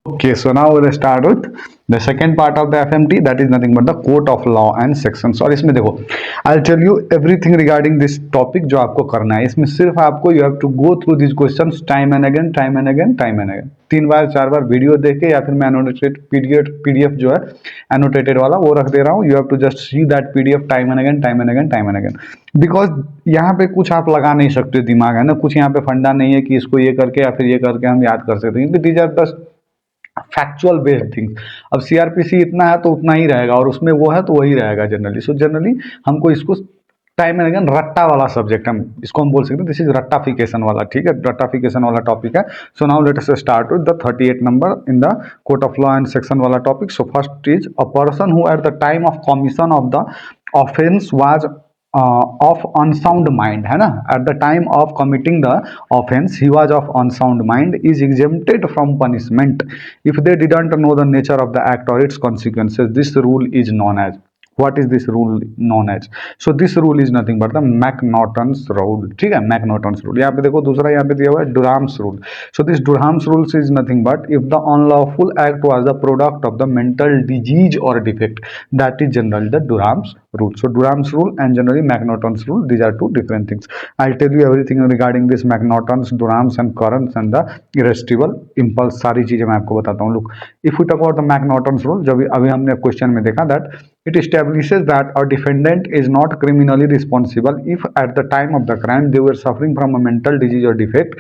Okay, so now we'll start with the second part of the FMT, that is nothing but the court of law and sections. और इसमें देखो, I'll tell you everything regarding this topic जो आपको करना है. इसमें सिर्फ आपको you have to go through these questions time and again, time and again, time and again. 3 bar 4 bar video देख के या फिर मैं एनोटेटेड पीडीएफ जो है एनोटेटेड वाला वो रख दे रहा हूँ. You have to just see that PDF time and again, time and again, time and again. Because यहाँ पे कुछ आप लगा नहीं सकते दिमाग, है ना. कुछ यहाँ पे फंडा नहीं है कि इसको ये करके या फिर ये करके हम याद कर सकते हैं, क्योंकि these are the factual based things. अब सीआरपीसी इतना है तो उतना ही रहेगा, और उसमें वो है तो वही रहेगा जनरली. सो जनरली हमको इसको टाइम एंड अगेन रट्टा वाला सब्जेक्ट, हम इसको हम बोल सकते हैं दिस इज रट्टाफिकेशन वाला. ठीक है, रट्टाफिकेशन वाला टॉपिक है. So now let us start with the 38 number in the court of law and section वाला topic. So first is a person who at the time of commission of the offence was of unsound mind, है ना. At the time of committing the offense he was of unsound mind, is exempted from punishment if they didn't know the nature of the act or its consequences. This rule is known as, what is this rule known as? So this rule is nothing but the मैकनॉटन्स rule. ठीक है, McNaughton's rule. यहाँ पे देखो दूसरा यहाँ पे दिया हुआ है Durham's rule. So this Durham's rules is nothing but if the unlawful act was the product of the mental disease or defect, that is generally the Durham's rule. So Durham's rule and generally McNaughton's rule, these are two different things. I'll tell you everything regarding this McNaughton's, Durham's and Curran's and the irresistible impulse. सारी चीजें मैं आपको बताता हूँ. Look, if we talk about the McNaughton's rule, जब अभी हमने question में देखा that it establishes that a defendant is not criminally responsible if at the time of the crime they were suffering from a mental disease or defect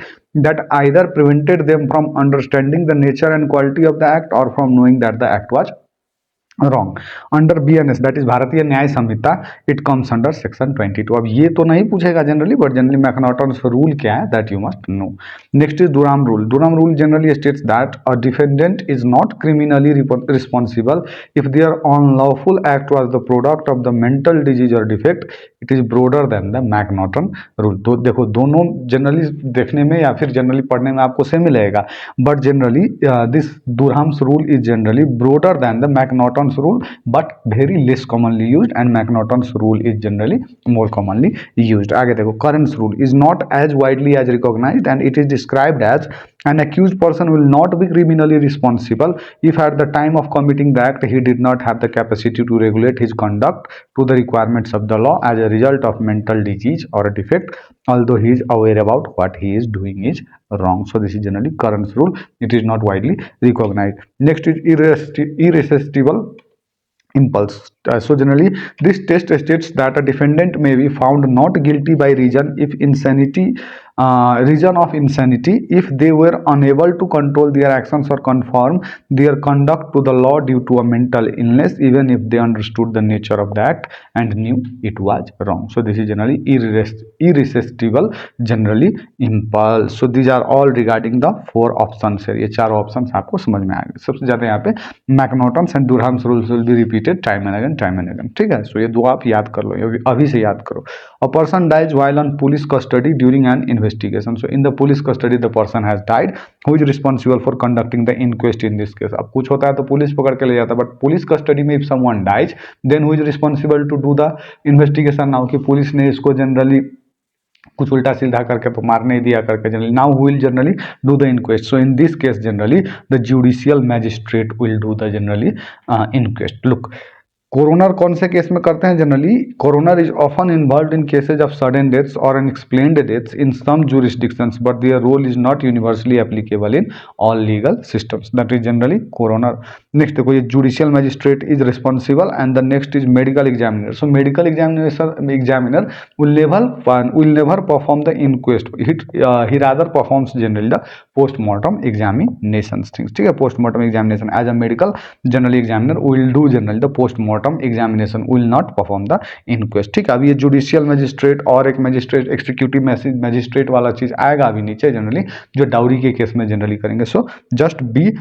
that either prevented them from understanding the nature and quality of the act or from knowing that the act was wrong. Under BNS, that is Bharatiya Nyaya Sanhita, it comes under section 22. अब ये तो नहीं पूछेगा generally, but generally McNaughton's rule क्या है that you must know. Next is Durham rule. Durham rule generally states that a defendant is not criminally responsible if their unlawful act was the product of the mental disease or defect. It is broader than the McNaughton rule. तो देखो दोनों generally देखने में या फिर generally पढ़ने में आपको सेम मिलेगा, but generally this Durham's rule is generally broader than the McNaughton rule but very less commonly used, and McNaughton's rule is generally more commonly used. आगे देखो, Curran's rule is not as widely as recognized and it is described as an accused person will not be criminally responsible if at the time of committing the act he did not have the capacity to regulate his conduct to the requirements of the law as a result of mental disease or a defect, although he is aware about what he is doing is wrong. So this is generally Curran's rule. It is not widely recognized. Next is irresistible impulse. So generally this test states that a defendant may be found not guilty by reason of insanity if they were unable to control their actions or conform their conduct to the law due to a mental illness, even if they understood the nature of the act and knew it was wrong. So this is generally irresistible generally impulse. So these are all regarding the 4 options है. ये 4 options आपको समझ में आएंगे. सबसे ज्यादा यहाँ पे McNaughton's and Durham's rules will be repeated time and again, time and again. ठीक है, सो ये दो आप याद कर लो, अभी से याद करो. A person dies while on police custody during an investigation. So in the police custody the person has died who is responsible for conducting the inquest in this case. अब कुछ होता है तो पुलिस पकड़ के ले जाता है, बट पुलिस कस्टडी में if someone dies then who is responsible to do the investigation. Now कि पुलिस ने इसको जनरली कुछ उल्टा सीधा करके तो मारने दिया करके generally now will generally do the inquest. So in this case generally the judicial magistrate will do the generally inquest. Look, coroner कौन से केस में करते हैं generally? Coroner is often involve in cases of sudden deaths or unexplained deaths in some jurisdictions but their role is not universally applicable in all legal systems. That is generally coroner. Next देखो, ये judicial magistrate is responsible and the next is medical examiner. So medical examiner will never perform the inquest. He rather performs generally the post-mortem examinations things. ठीक है, post-mortem examination as a medical generally examiner will do generally the post-mortem examination, will not perform the inquest. ठीक है, अब ये judicial magistrate और एक magistrate executive magistrate वाला चीज आएगा अभी नीचे जनरली, जो डाउरी के केस में जनरली करेंगे. So just be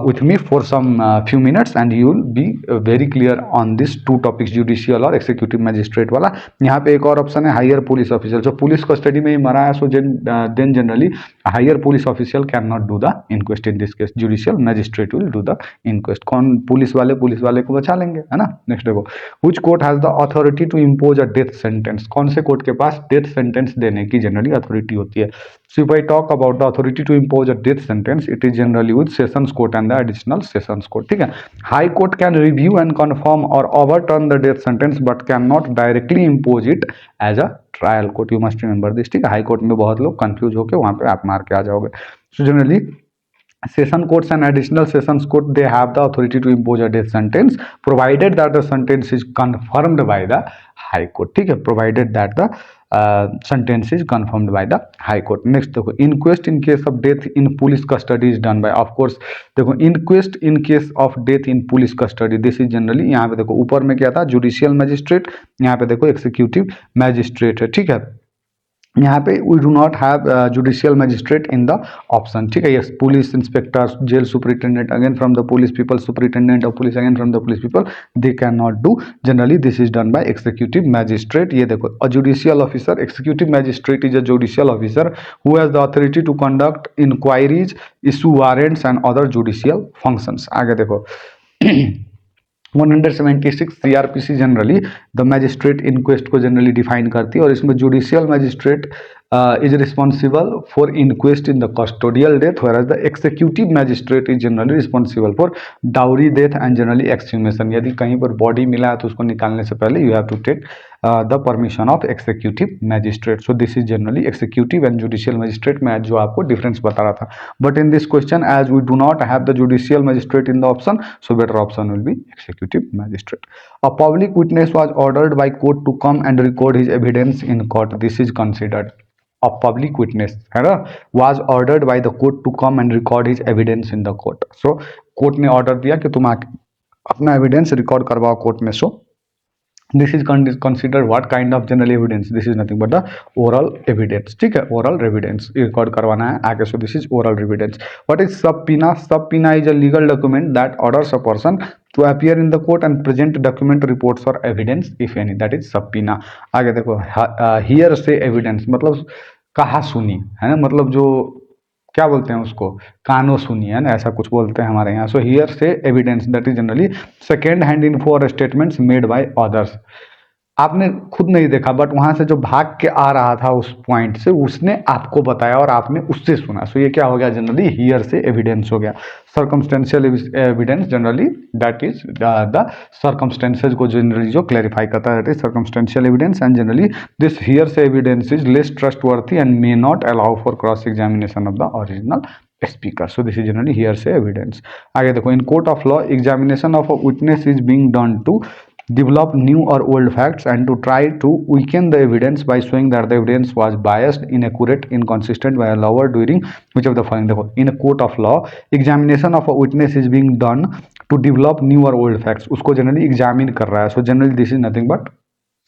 with me for some few minutes and you will be very clear on these 2 topics, judicial और एक्सिक्यूटिव मैजिस्ट्रेट वाला. यहाँ पे एक और ऑप्शन है हायर पुलिस ऑफिसर. जो पुलिस कस्टडी में ही मरा है, so then generally higher police official can not do the inquest in this case. Judicial magistrate will do the inquest. कौन? पुलिस वाले को बचा लेंगे, है ना. नेक्स्ट देखो, which court has the authority to impose a death sentence. कौन से कोर्ट के पास डेथ सेंटेंस देने की जनरली अथॉरिटी होती है? So if I talk about the authority to impose a death sentence, it is generally with Sessions sessions court and the additional sessions court, ठीक है। High court can review and confirm or overturn the death sentence but can not directly impose it as a trial court, you must remember this, ठीक है। High court में बहुत लोग confuse होकर वहां पे आप मार के आ जाओगे। So generally session courts and additional sessions court, they have the authority to impose a death sentence provided that the sentence is confirmed by the high court, ठीक है, provided that the sentence is confirmed by the high court। next देखो inquest in case of death in police custody is done by, of course देखो inquest in case of death in police custody, this is generally, यहाँ पे देखो ऊपर में क्या था, judicial magistrate, यहाँ पे देखो एग्जीक्यूटिव मैजिस्ट्रेट है, ठीक है। यहाँ पे we do not have judicial magistrate in the option, ठीक है। Yes, police inspector, jail superintendent again from the police people, superintendent of police again from the police people, they can not do, generally this is done by executive magistrate. ये देखो a judicial officer, executive magistrate is a judicial officer who has the authority to conduct inquiries, issue warrants and other judicial functions. आगे देखो 176 CrPC generally the magistrate inquest को generally define करती है और इसमें judicial magistrate is responsible for inquest in the custodial death, whereas the executive magistrate is generally responsible for dowry death and generally exhumation. यदि कहीं पर बॉडी मिला है तो उसको निकालने से पहले you have to take the permission of executive magistrate. So this is generally executive and judicial magistrate में जो आपको डिफरेंस बता रहा था। But in this question as we do not have the judicial magistrate in the option, so better option will be executive magistrate. A public witness was ordered by court to come and record his evidence in court, this is considered a public witness, है ना, was ordered by the court to come and record his evidence in the court। so court ने order दिया कि तुम अपना evidence record करवाओ court में। So this is consider what kind of general evidence, this is nothing but the oral evidence, ठीक है, oral evidence record करवाना है आगे। So this is oral evidence. What is subpoena? Subpoena is a legal document that orders a person to appear in the court and present document reports or evidence if any, that is subpoena। आगे देखो here से evidence मतलब कहा सुनी, है ना, मतलब जो क्या बोलते हैं उसको, कानो सुनी, है ना, ऐसा कुछ बोलते हैं हमारे यहाँ। सो हियर से evidence that is generally second hand info और स्टेटमेंट्स मेड बाय अदर्स। आपने खुद नहीं देखा बट वहां से जो भाग के आ रहा था उस पॉइंट से, उसने आपको बताया और आपने उससे सुना। सो ये क्या हो गया, जनरली हियर से एविडेंस हो गया। Circumstantial evidence generally that is the circumstances को जनरली जो क्लैरिफाई करता है, that is circumstantial evidence and generally this hearsay evidence is less trustworthy and may not allow for cross examination of the original speaker. So this is generally hearsay evidence. आगे देखो in court of law examination of a witness is being done to develop new or old facts and to try to weaken the evidence by showing that the evidence was biased, inaccurate, inconsistent by a lawyer during which of the following। देखो in a court of law examination of a witness is being done to develop new or old facts, उसको generally examine कर रहा है। So generally this is nothing but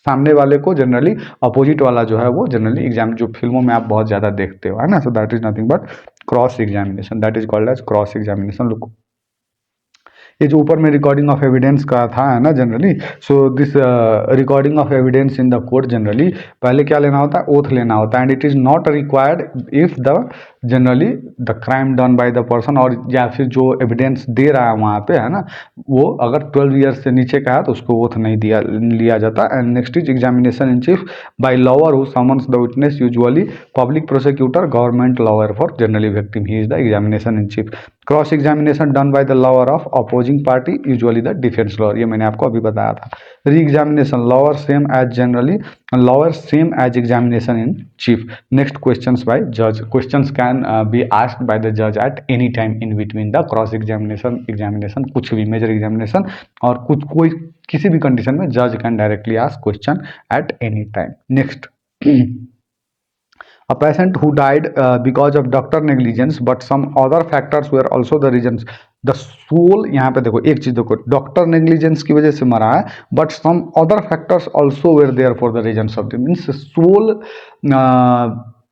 सामने वाले को generally opposite वाला जो है वो जनरली एग्जाम, जो फिल्मों में आप बहुत ज्यादा देखते हो, है ना। So that is nothing but cross examination, that is called as cross examination. Look ये जो ऊपर में रिकॉर्डिंग ऑफ एविडेंस का था, है ना, generally so this recording of evidence in the court generally पहले क्या लेना होता है, ओथ लेना होता है and it is not required if the generally the crime done by the person, और या फिर जो एविडेंस दे रहा है वहाँ पे, है ना, वो अगर 12 ईयर्स से नीचे का है तो उसको ओथ नहीं लिया जाता। And next is examination in chief by lawyer who summons the witness, usually public prosecutor, government lawyer for generally victim, he is the examination in chief. Cross examination done by the lawyer of opposing party, usually the defence lawyer, ये मैंने आपको अभी बताया था। Re examination lawyer same as generally lawyer same as examination in chief. Next questions by जज, questions can be asked by the जज at any time in between the cross examination, कुछ भी मेजर एग्जामिनेशन और कुछ कोई किसी भी condition में जज can directly ask question at any time. Next a patient who died because of doctor negligence but some other factors were also the reasons, the sole, यहाँ पे देखो एक चीज देखो, डॉक्टर नेग्लिजेंस की वजह से मरा है but some other factors also were there for the reasons of the, means sole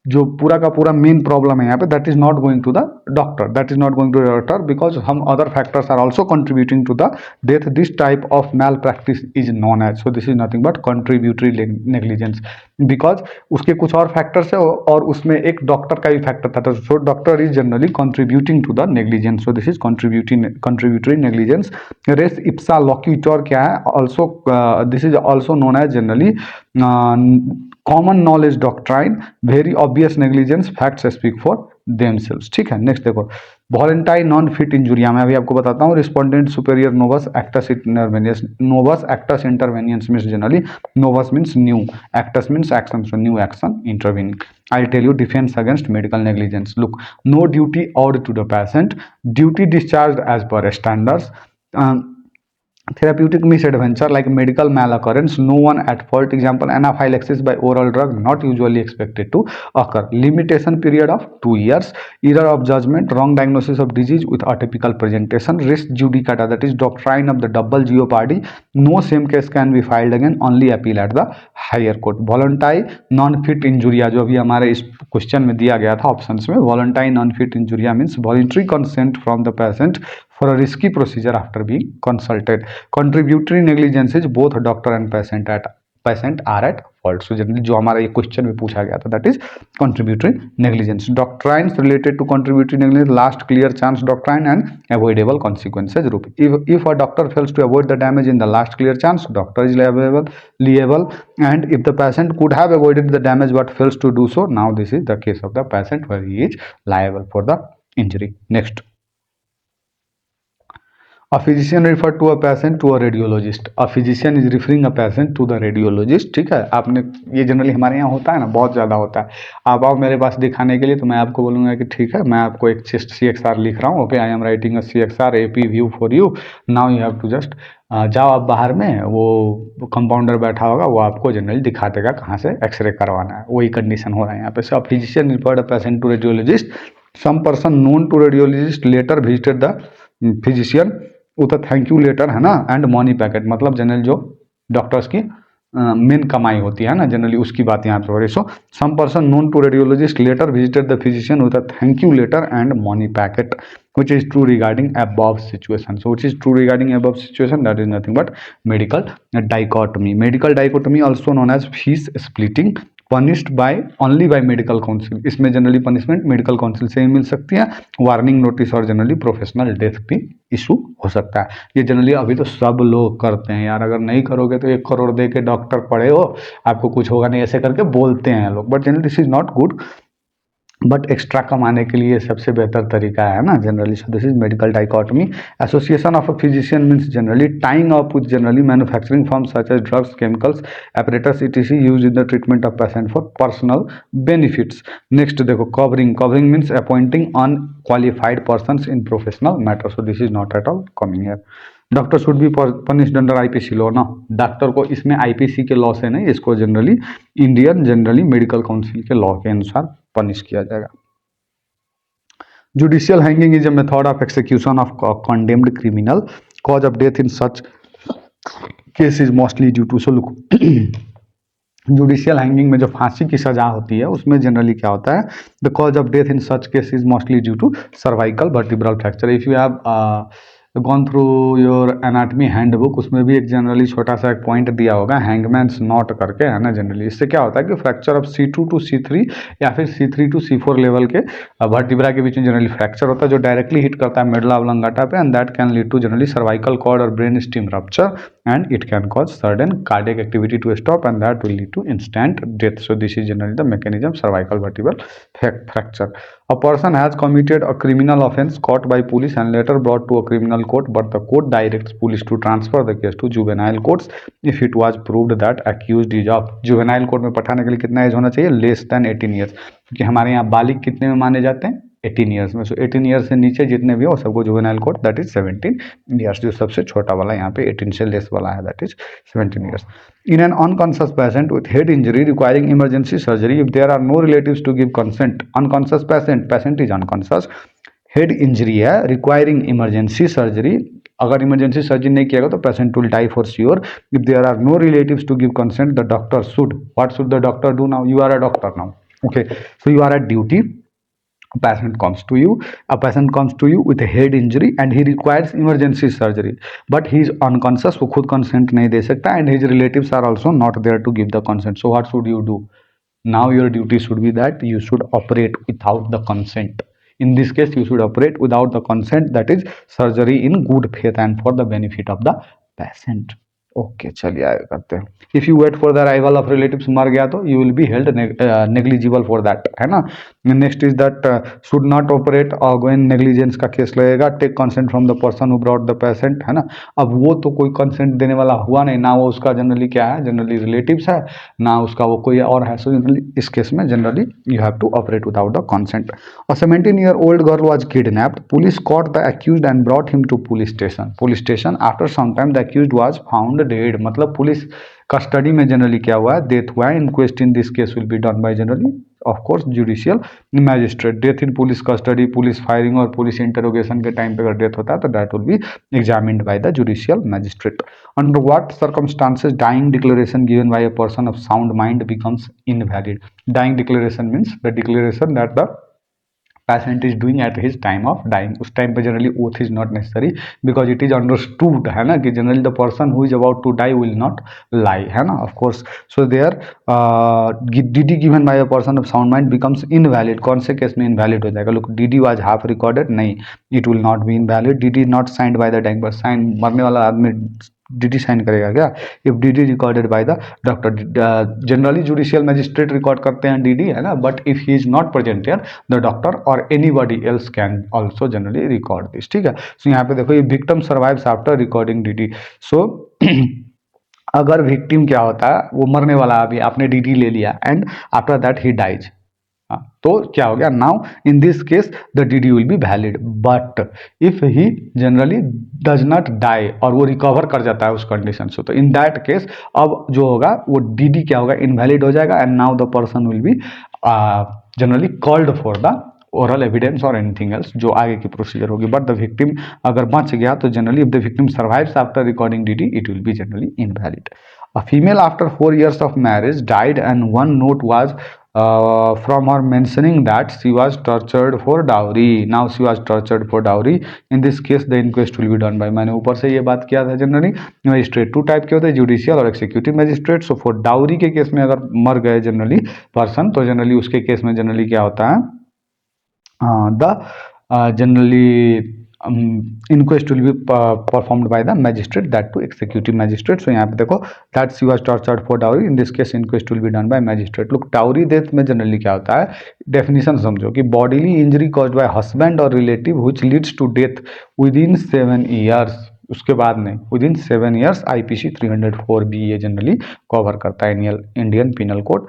जो पूरा का पूरा मेन प्रॉब्लम है यहाँ पे, that is not going to the doctor, that is not going to the doctor because हम other factors are also contributing to the death. This type of malpractice is known as, so this is nothing but contributory negligence, because उसके कुछ और factors है और उसमें एक doctor का भी फैक्टर था। So doctor is generally contributing to the negligence, so this is contributory negligence. Res ipsa loquitur क्या है, also this is also known as generally common knowledge doctrine, very obvious negligence, facts speak for themselves, ठीक है। Next देखो, वॉलेंटाइन non fit इंजुरिया, मैं अभी आपको बताता हूँ, respondeat superior novus actus interveniens, novus actus interveniens means generally, novus means new, actus means action, so new action intervening. I'll tell you defense against medical negligence. Look, no duty owed to the patient, duty discharged as per standards, therapeutic misadventure like medical malaccurrence, no one at fault, example anaphylaxis by oral drug not usually expected to occur, limitation period of 2 years, error of judgment, wrong diagnosis of disease with atypical presentation, res judicata, that is doctrine of the double jeopardy, no same case can be filed again, only appeal at the higher court. Volenti non fit injuria जो अभी हमारे इस question में दिया गया था options में, volenti non fit injuria means voluntary consent from the patient for a risky procedure after being consulted. Contributory negligence is both doctor and patient are at fault. So generally जो हमारा ये question में पूछा गया था, that is contributory negligence. Doctrines related to contributory negligence, last clear chance doctrine and avoidable consequences rule. If a doctor fails to avoid the damage in the last clear chance, doctor is liable, and if the patient could have avoided the damage but fails to do so, now this is the case of the patient where he is liable for the injury. Next, a physician refer to a patient to a radiologist. A physician is referring a patient to the radiologist, ठीक है। आपने ये generally हमारे यहाँ होता है ना, बहुत ज़्यादा होता है। आप आओ मेरे पास दिखाने के लिए तो मैं आपको बोलूँगा कि ठीक है, मैं आपको एक चेस्ट CXR लिख रहा हूँ, okay, I am writing a CXR AP view for you, now you have to just जाओ आप बाहर में, वो कंपाउंडर बैठा होगा, वो आपको जनरली दिखा देगा कहाँ से एक्सरे करवाना है। वही कंडीशन हो रहा है यहाँ पे। So physician referred a patient to radiologist, some person known to radiologist later visited the physician with thank you letter, है ना, एंड मनी पैकेट, मतलब जनरल जो डॉक्टर्स की मेन कमाई होती है ना, जनरली उसकी बात यहाँ पे हो रही। So some person known to radiologist later visited the physician with a thank you letter and money packet, which is true regarding above situation. So which is true regarding above situation, that is nothing but medical dichotomy. Medical dichotomy also known as fees splitting, punished by only by medical council. इसमें generally punishment medical council से ही मिल सकती है, warning notice और generally professional death भी issue हो सकता है। ये जनरली अभी तो सब लोग करते हैं यार, अगर नहीं करोगे तो 1 करोड़ दे के डॉक्टर पड़े हो, आपको कुछ होगा नहीं, ऐसे करके बोलते हैं लोग, but generally this is not good. But extra कमाने के लिए सबसे बेहतर तरीका है ना generally. So this is medical dichotomy. Association of a physician means generally tying up with generally manufacturing firms such as drugs, chemicals, apparatus etc use in the treatment of patient for personal benefits. Next देखो, covering, covering means appointing unqualified persons in professional matter. So this is not at all coming here. Doctor should be punished under IPC law ना, doctor को इसमें IPC के law से नहीं, इसको generally Indian generally medical council के law के अनुसार पनिश किया जाएगा। Judicial hanging is a method of execution of condemned criminal, cause of death in such case is mostly due to, so look, judicial hanging में जो फांसी की सजा होती है उसमें जनरली क्या होता है, the cause of death in such case is mostly due to cervical vertebral fracture. If you have gone through your anatomy handbook, उसमें भी एक जनरली छोटा सा एक पॉइंट दिया होगा हैंगमैन्स नॉट करके, है ना। जनरली इससे क्या होता है कि fracture of C2 to C3 या फिर C3 to C4 लेवल के वर्टिब्रा के बीच में जनरली फ्रैक्चर होता है जो डायरेक्टली हिट करता है मेडुला ऑब्लंगाटा पे, and that can lead to generally cervical cord और brain stem rupture, and it can cause sudden cardiac activity to stop and that will lead to instant death. So this is generally the mechanism cervical vertebral fracture. A person has committed a criminal offense caught by police and later brought to a criminal court, but the court directs police to transfer the case to juvenile courts if it was proved that accused is of। juvenile court में पठाने के लिए कितना as होना चाहिए, less than 18 years, क्योंकि हमारे यहाँ बालिग कितने में माने जाते हैं, 18 ईयर्स में। सो 18 ईयर्स से नीचे जितने भी हो सबको juvenile court, that is 17 years. जो सबसे छोटा वाला यहाँ पे 18 से लेस वाला है, that is 17 years. In an unconscious patient with head injury requiring emergency surgery, if there are no relatives to give consent, unconscious patient is unconscious, head injury है, रिक्वायरिंग इमरजेंसी सर्जरी, अगर emergency surgery नहीं किया तो patient will die for sure. If there are no relatives to give consent, the doctor should, what should the doctor do now, you are a doctor now, okay, so you are at duty, a patient comes to you with a head injury and he requires emergency surgery, but he is unconscious, वो खुद consent नहीं दे सकता, and his relatives are also not there to give the consent. So what should you do? Now your duty should be that you should operate without the consent. In this case you should operate without the consent, that is surgery in good faith and for the benefit of the patient. Okay चलिए आगे करते हैं। If you wait for the arrival of relatives, मर गया तो you will be held negligible for that, है ना। Next is that should not operate और गोइन नेग्लिजेंस का केस लगेगा, take consent from the person who brought the patient, है ना। अब वो तो कोई कंसेंट देने वाला हुआ नहीं ना, वो उसका जनरली क्या है, जनरली रिलेटिव्स है ना उसका वो कोई और है, सो जनरली इस केस में generally you have to operate without the consent. A 17-year-old girl was kidnapped, police caught the accused and brought him to police station, after some time the accused was found dead, मतलब police custody में generally क्या हुआ है, death हुआ है। Inquest in this case will be done by generally of course judicial magistrate. Death in police custody, police firing और police interrogation के time पे अगर डेथ होता है तो that will be examined by the judicial magistrate. Under what circumstances dying declaration given by a person of sound mind becomes invalid. Dying declaration means the declaration that the patient is doing at his time of dying, उस time पे generally oath is not necessary because it is understood, है ना, कि generally the person who is about to die will not lie, है ना, of course. So there DD given by a person of sound mind becomes invalid, कौन से case में invalid हो जाएगा? Look, DD was half recorded, नहीं, it will not be invalid. DD not signed by the dying person, sign मरने वाला आदमी DD sign करेगा क्या? If DD recorded by the doctor, generally judicial magistrate record करते हैं डीडी, है ना, but if he is not present here the doctor और anybody else can also generally record this, ठीक है। सो यहाँ पे देखो ये victim survives after recording DD. सो अगर विक्टिम क्या होता है, वो मरने वाला अभी आपने डीडी ले लिया and after that he dies, तो क्या हो गया, now in this case the DD will be valid, but if he generally does not die और वो रिकवर कर जाता है उस कंडीशन से, तो इन दैट केस अब जो होगा वो डीडी क्या होगा, इनवैलिड हो जाएगा and now the person will be generally called for the oral evidence और एनीथिंग एल्स, जो आगे की प्रोसीजर होगी। बट द विक्टिम अगर बच गया तो generally if the victim survives after recording DD it will be generally invalid. A female after 4 years of marriage died and one note was from her mentioning that she was tortured for dowry. Now she was tortured for dowry. In this case the inquest will be done by, मैंने ऊपर से ये बात किया था, generally magistrate to type के होते हैं, जुडिशियल और executive magistrate. So for dowry के केस में अगर मर गए जनरली पर्सन तो जनरली उसके केस में जनरली क्या होता है, the generally inquest will be performed by the magistrate, that to executive magistrate. So यहाँ पे देखो that she was tortured for dowry, in this case inquest will be done by magistrate. Look, dowry death में generally क्या होता है, definition समझो कि bodily injury caused by husband or relative which leads to death within 7 years, उसके बाद नहीं, within 7 years IPC 304B ये जनरली कवर करता है, Indian penal code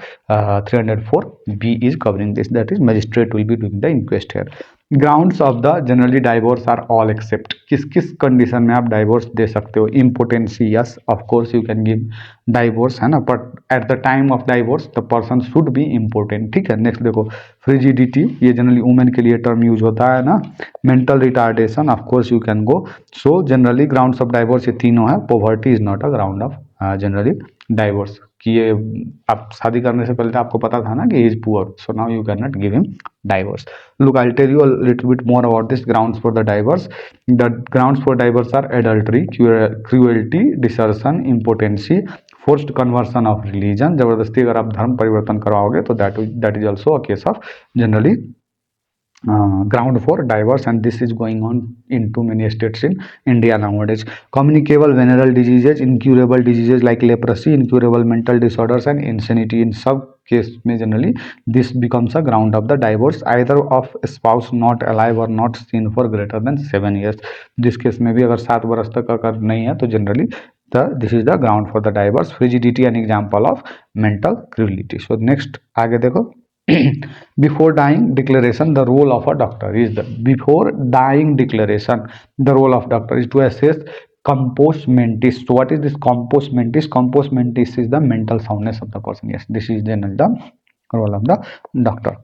304B is covering this, that is magistrate will be doing the inquest here. Grounds of the generally divorce are all except, किस किस condition में आप divorce दे सकते हो? Impotency, yes of course you can give divorce, है ना, but at the time of divorce the person should be important, ठीक है। नेक्स्ट देखो फ्रिजिडिटी, ये जनरली वुमेन के लिए टर्म यूज होता है ना। Mental retardation, of course you can go. So generally grounds of divorce ये तीनों है। Poverty is not a ground of generally divorce, कि ये आप शादी करने से पहले आपको पता था ना कि is poor, so now you can not give him divorce. Look I tell you a little bit more about this grounds for the divorce. The grounds for divorce are adultery, cruelty, desertion, impotency, forced conversion of religion, जबरदस्ती अगर आप धर्म परिवर्तन करवाओगे तो that is also a case of generally ground for divorce, and this is going on in too many states in India nowadays. Communicable venereal diseases, incurable diseases like leprosy, incurable mental disorders and insanity, in सब case में generally this becomes a ground of the divorce, either of spouse not alive or not seen for greater than 7 years. जिस case में भी अगर 7 वर्ष तक अगर नहीं है तो generally this is the ground for the divorce. Frigidity an example of mental cruelty. So next आगे देखो before dying declaration the role of a doctor is the, before dying declaration the role of doctor is to assess compos mentis. So what is this compos mentis? Compos mentis is the mental soundness of the person. Yes, this is then the role of the doctor.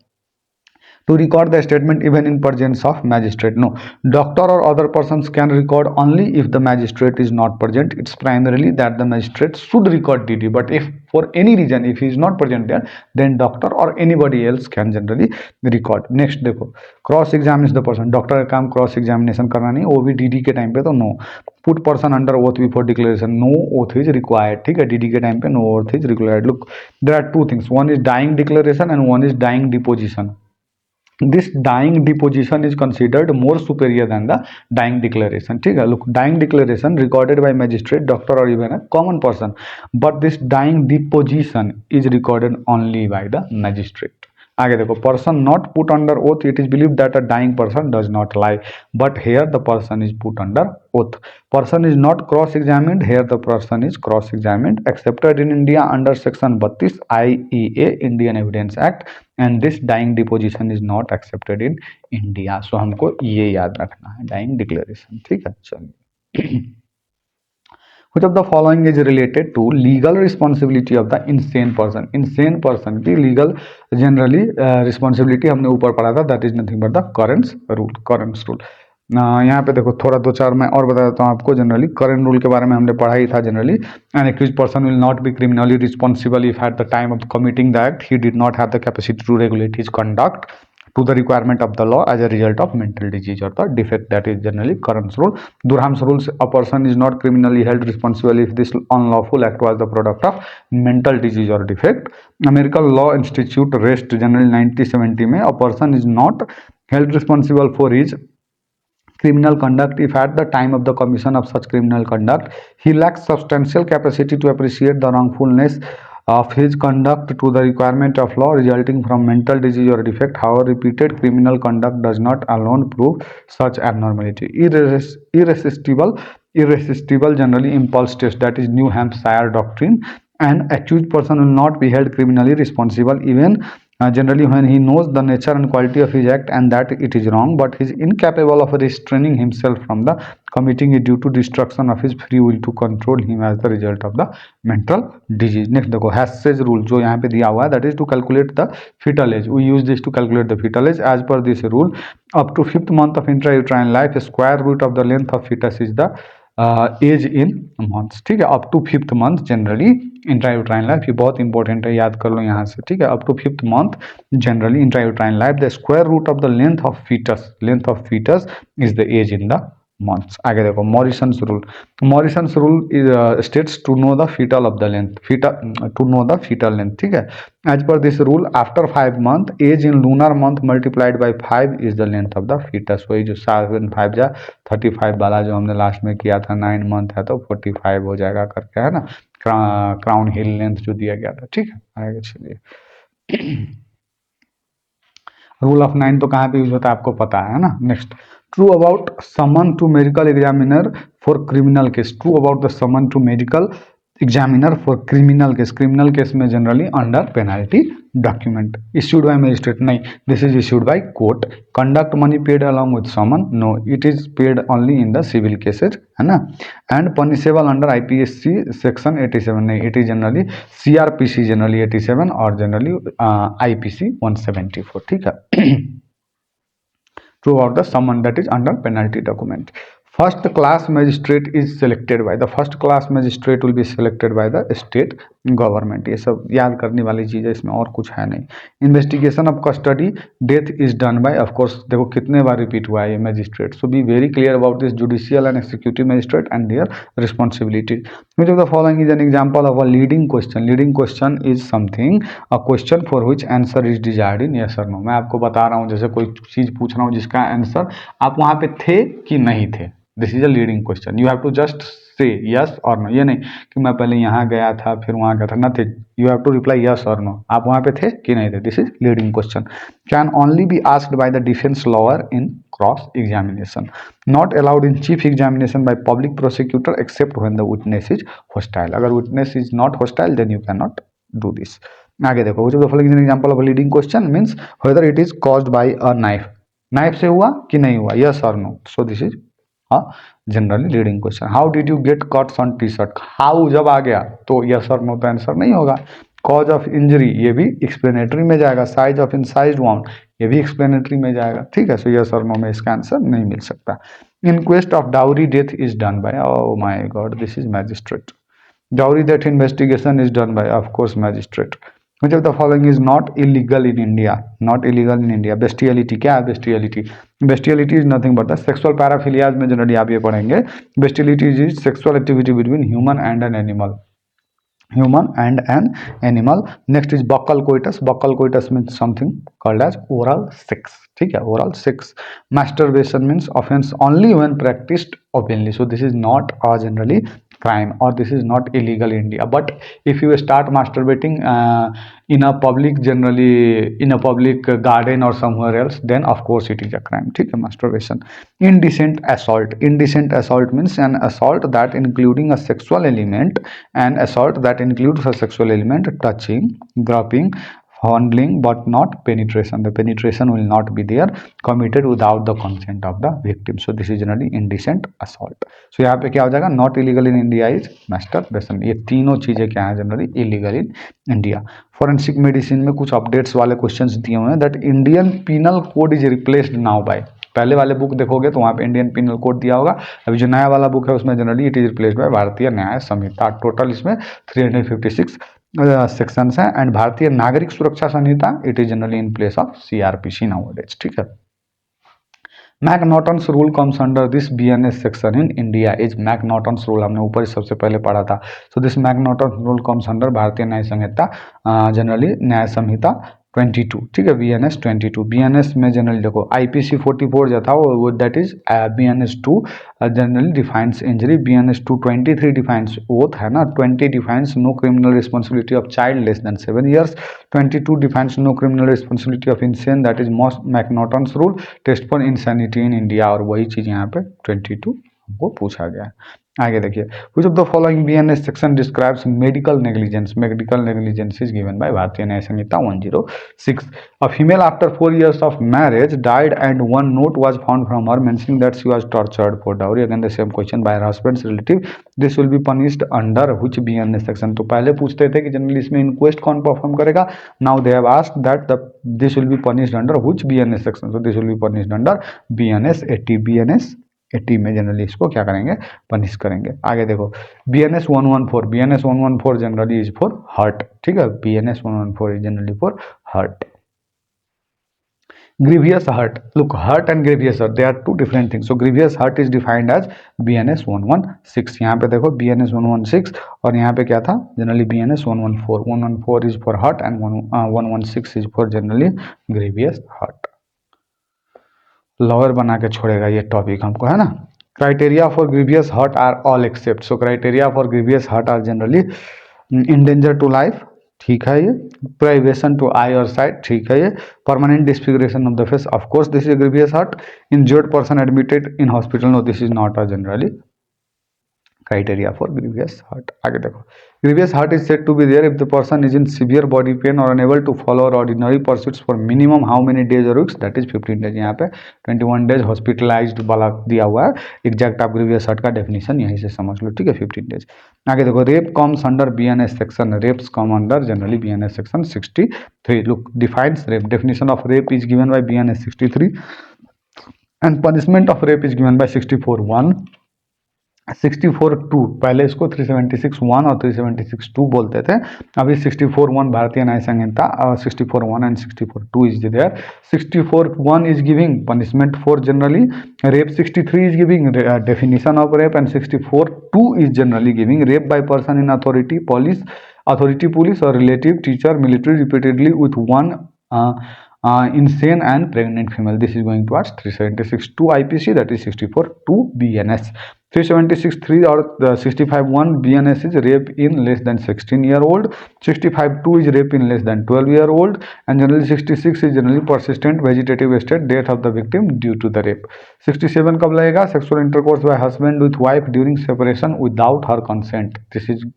To record the statement even in presence of magistrate, no, doctor or other persons can record only if the magistrate is not present. It's primarily that the magistrate should record DD, but if for any reason if he is not present there, then doctor or anybody else can generally record. Next देखो cross examine the person, doctor का काम cross examination करना नहीं, वो भी DD के time पे तो no. Put person under oath before declaration, no oath is required, ठीक है, डीडी के टाइम पे no oath is required. Look there are two things, one is dying declaration and one is dying deposition. This dying deposition is considered more superior than the dying declaration, ठीक है। Look, dying declaration recorded by magistrate, doctor or even a common person, but this dying deposition is recorded only by the magistrate. आगे देखो, person not put under oath, it is believe that a dying person does not lie, but here the person is put under oath. Person is not cross examined, here the person is cross examined. Accepted in India under section 32 IEA Indian evidence act, and this dying deposition is not accepted in India. So हमको ये याद रखना है, dying declaration. ठीक है, चलिए. Which of the following is related to legal responsibility of the insane person? Insane person की legal generally responsibility हमने ऊपर पढ़ा था, that is nothing but the current rule. Current rule. यहाँ पे देखो थोड़ा दो चार मैं और बता देता हूँ आपको. जनरली करंट रूल के बारे में हमने पढ़ा ही था. Generally an accuse person will not be criminally responsible if at the time of committing the act he did not have the capacity to regulate his conduct to the requirement of the law as a result of mental disease or the defect. That is generally Curran's rule. Durham's rules, a person is not criminally held responsible if this unlawful act was the product of mental disease or defect. American Law Institute rest generally 1970 में, a person is not held responsible for his criminal conduct if at the time of the commission of such criminal conduct he lacks substantial capacity to appreciate the wrongfulness of his conduct to the requirement of law resulting from mental disease or defect. However, repeated criminal conduct does not alone prove such abnormality. Irresistible generally impulse test, that is New Hampshire doctrine. An accused person will not be held criminally responsible even generally when he knows the nature and quality of his act and that it is wrong, but he is incapable of restraining himself from the committing it due to destruction of his free will to control him as the result of the mental disease. Next देखो, Hass's rule जो यहाँ पे दिया हुआ है, that is to calculate the fetal age. We use this to calculate the fetal age. As per this rule, up to 5th month of intrauterine life, square root of the length of fetus is the age in months. ठीक है, up to 5th month generally intrauterine life. ये बहुत important है, याद कर लो यहाँ से. ठीक है, up to 5th month generally intrauterine life, the square root of the length of foetus is the age in the months. आगे देखो, Morrison's rule states to know the foetal of the length, to know the foetal length. ठीक है, as per this rule after 5 month age in lunar month multiplied by 5 is the length of the foetus. वही जो 7 5 जा 35 वाला जो हमने last में किया था, 9 मंथ है तो 45 हो जाएगा करके, है ना, क्राउन हिल लेंथ जो दिया गया था. ठीक है, आगे चलिए. रूल ऑफ 9 तो कहाँ पे यूज होता है आपको पता है ना. Next, true about summon to medical examiner for criminal case. True about the summon to medical examiner for criminal case. Criminal case में generally under penalty document. Issued by magistrate नहीं, this is issued by court. Conduct money paid along with summon, no, it is paid only in the civil cases, है ना. And punishable under IPC section 87 नहीं, it is generally CRPC generally 87 और generally IPC 174. ठीक है. True about the summon, that is under penalty document. First class magistrate is selected by the first class magistrate will be selected by the state government. ये सब याद करने वाली चीज़ है, इसमें और कुछ है नहीं. Investigation of custody death is done bye, of course देखो कितने बार रिपीट हुआ है ये magistrate. So be very clear about this judicial and executive magistrate and their responsibility. Which of the following is an example of a leading question? Leading question is something, a question for which answer is desired in yes or no. मैं आपको बता रहा हूँ, जैसे कोई चीज़ पूछ रहा हूँ जिसका आंसर आप वहाँ पे थे कि नहीं थे. This is a leading question. You have to just say yes और नो. ये नहीं कि मैं पहले यहाँ गया था फिर वहाँ गया था, nothing. You have to reply yes और नो. आप वहाँ पे थे कि नहीं थे. This is leading question. Can only be asked by the defence lawyer in cross examination. Not allowed in chief examination by public prosecutor except when the witness is hostile. अगर witness is not hostile then you can not do this. आगे देखो, which of the following is an example of a leading question means whether it is caused by a knife. Knife से हुआ कि नहीं हुआ, yes और no. So this is generally leading question. How did you get cuts on T shirt. How जब आ गया तो यस और नो तो आंसर नहीं होगा. कॉज ऑफ इंजरी ये भी एक्सप्लेनेटरी में जाएगा. साइज ऑफ इंसाइज्ड वाउंड ये भी एक्सप्लेनेटरी में जाएगा. ठीक है, सो यस और नो में इसका आंसर नहीं मिल सकता. Inquest of dowry death is done bye, oh my God, this is magistrate. Dowry death investigation is done bye of course magistrate. Which of the following is not illegal in India? Not illegal in India. Bestiality. क्या है bestiality? Bestiality is nothing but the sexual paraphilia में generally आप ये पढ़ेंगे. Bestiality is sexual activity between human and an animal. Human and an animal. Next is buccal coitus. Buccal coitus means something called as oral sex. ठीक है, oral sex. Masturbation means offense only when practiced openly. So this is not generally crime, or this is not illegal in India. But if you start masturbating in a public, generally in a public garden or somewhere else, then of course it is a crime. ठीक है, masturbation. Indecent assault. Indecent assault means an assault that including a sexual element, an assault that includes a sexual element, touching, groping, fondling, but not penetration. The penetration will not be there, committed without the consent of the victim. So this is generally indecent assault. So यहाँ पे क्या हो जाएगा, not illegal in India is masturbation. ये तीनों चीजें क्या है, generally illegal in India. Forensic medicine में कुछ अपडेट्स वाले क्वेश्चंस दिए हुए हैं, that Indian penal code is replaced now by. पहले वाले बुक देखोगे तो वहाँ पे इंडियन पिनल कोड दिया होगा. अभी जो नया वाला बुक है उसमें generally it is replaced by भारतीय न्याय संहिता. टोटल इसमें 356 सेक्शंस हैं. And Bharatiya Nagarik Suraksha Sanhita it is generally in place of CrPC nowadays. ठीक है. McNaughton's rule comes under this BNS section in India is. McNaughton's rule हमने ऊपर सबसे पहले पढ़ा था. So this McNaughton's rule comes under Bharatiya Nyaya Samhita, generally न्याय संहिता 22. ठीक है, BNS 22. BNS में जनरली देखो IPC 44 जो था वो that is BNS 2 generally defines injury. BNS 2 23 defines oath है ना. 20 defines no criminal responsibility of child less than 7 years. 22 defines no criminal responsibility of insane, that is most McNaughton's rule, test for insanity in India. और वही चीज़ यहाँ पे 22 हमको पूछा गया है. आगे देखिए, which of the following BNS section describes medical negligence? Medical negligence is given by भारतीय न्याय संहिता 106. A female after 4 years of marriage died and one note was found from her mentioning that she was tortured for dowry. Again the same question, by her husband's relative. This will be punished under which BNS section? तो पहले पूछते थे कि generally इसमें inquest कौन perform करेगा. Now they have asked that this will be punished under which BNS section? So this will be punished under BNS 80. BNS 80 में generally इसको क्या करेंगे, पनिश करेंगे. आगे देखो BNS 114. BNS 114 generally is for hurt. ठीक है, BNS 114 is generally for hurt. Grievous hurt. Look, hurt and grievous hurt, they are two different things. So grievous hurt is defined as BNS 116. यहाँ पे देखो BNS 116 और यहाँ पे क्या था, generally BNS 114. 114 is for hurt and 116 is for generally grievous hurt. Lawyer बना के छोड़ेगा ये टॉपिक हमको, है ना. Criteria for grievous hurt are all except. So criteria for grievous hurt are generally endanger to life, ठीक है, ये प्राइवेशन टू आई और साइट, ठीक है, ये permanent disfigurement of the face, of course this is grievous hurt. Injured person admitted in hospital, no this is not a generally criteria for grievous hurt. आगे देखो, grievous hurt is said to be there if the person is in severe body pain or unable to follow ordinary pursuits for minimum how many days or weeks? That is 15 days. यहाँ पे 21 days hospitalized वाला दिया हुआ है. Exact आप grievous hurt का definition यहीं से समझ लो. ठीक है, 15 days. आगे देखो, rape comes under BNS section. Rapes come under generally BNS section 63. Look, defines rape. Definition of rape is given by BNS 63 and punishment of rape is given by 64(1). 64(2), पहले इसको 376(1) और 376(2) बोलते थे. अभी 64(1) Bharatiya Nyaya Sanhita 64(1) and 64(2) is there. 64(1) is giving punishment for generally rape. 63 is giving definition of rape and 64(2) is generally giving rape by person in authority police और relative, teacher, military repeatedly with one insane and pregnant female. This is going towards 376(2) IPC, that is 64(2) BNS. 376(3) or 65(1) BNS is rape in less than 16-year-old. 65(2) is rape in less than 12-year-old, and generally 66 is generally persistent vegetative state, death of the victim due to the rape. 67 कब लगेगा, sexual intercourse by husband with wife during separation without her consent. This is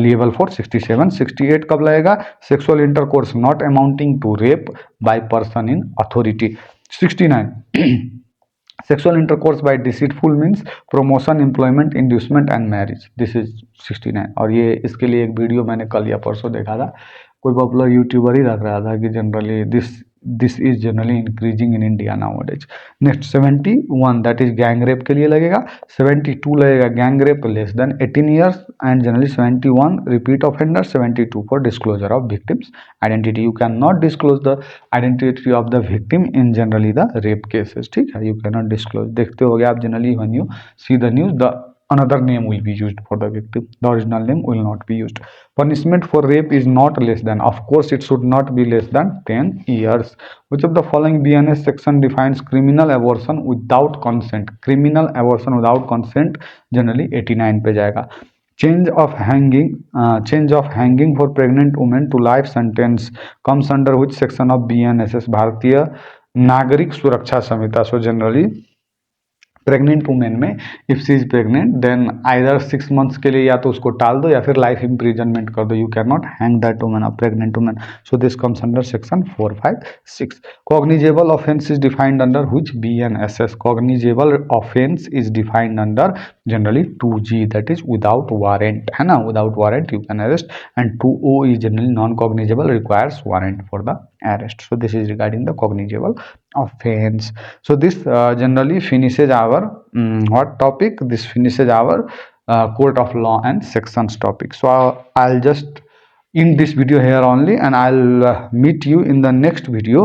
level for 67. 68 कब लगेगा, sexual intercourse not amounting to rape by person in authority. 69 sexual intercourse by deceitful means promotion, employment, inducement and marriage. This is 69. और ये इसके लिए एक video मैंने कल या परसों देखा था, कोई पॉपुलर यूट्यूबर ही रख रहा था कि generally this is generally increasing in India nowadays. Next 71 that is gang rape के लिए लगेगा. 72 लगेगा gang rape less than 18 years and generally 71 repeat offender. 72 for disclosure of victims identity. You can not disclose the identity of the victim in generally the rape cases. ठीक है, you can not disclose. देखते हो गए आप generally when you see the news, the another name will be used for the victim. The original name will not be used. Punishment for rape is not less than, of course it should not be less than 10 years. Which of the following BNS section defines criminal abortion without consent? Criminal abortion without consent generally 89 पे जाएगा. Change of hanging for pregnant women to life sentence comes under which section of BNSS? Bharatiya Nagarik Suraksha Sanhita. So generally pregnant women में if she is pregnant then either 6 months के लिए या तो उसको टाल दो या फिर लाइफ इम्प्रिजनमेंट कर दो. You can not hang that women a pregnant women. So this comes under section 456. Cognizable offence is defined under which BNSS? Cognizable offence is defined under generally 2G, that is without warrant, है ना. Without warrant you can arrest. And 2O is generally non cognizable, requires warrant for the arrest. So this is regarding the cognizable offense. So this generally finishes our what topic? This finishes our court of law and sections topic. So I'll just end this video here only, and I'll meet you in the next video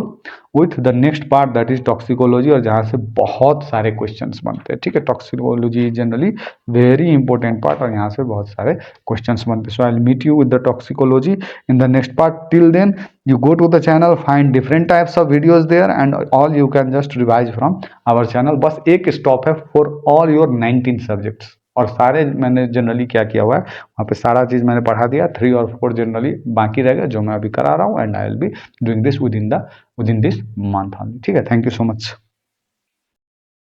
with the next part, that is toxicology, और जहाँ से बहुत सारे questions बनते हैं. ठीक है, toxicology is generally very important part और यहाँ से बहुत सारे questions बनते हैं. So I'll meet you with the toxicology in the next part. Till then you go to the channel, find different types of videos there, and all you can just revise from our channel. बस एक stop है for all your 19 subjects, और सारे मैंने generally क्या किया हुआ है वहाँ पे सारा चीज़ मैंने पढ़ा दिया. 3 और 4 जनरली बाकी रहेगा जो मैं अभी करा रहा हूँ, and I will be doing this with in this month only. ठीक है, थैंक यू सो मच.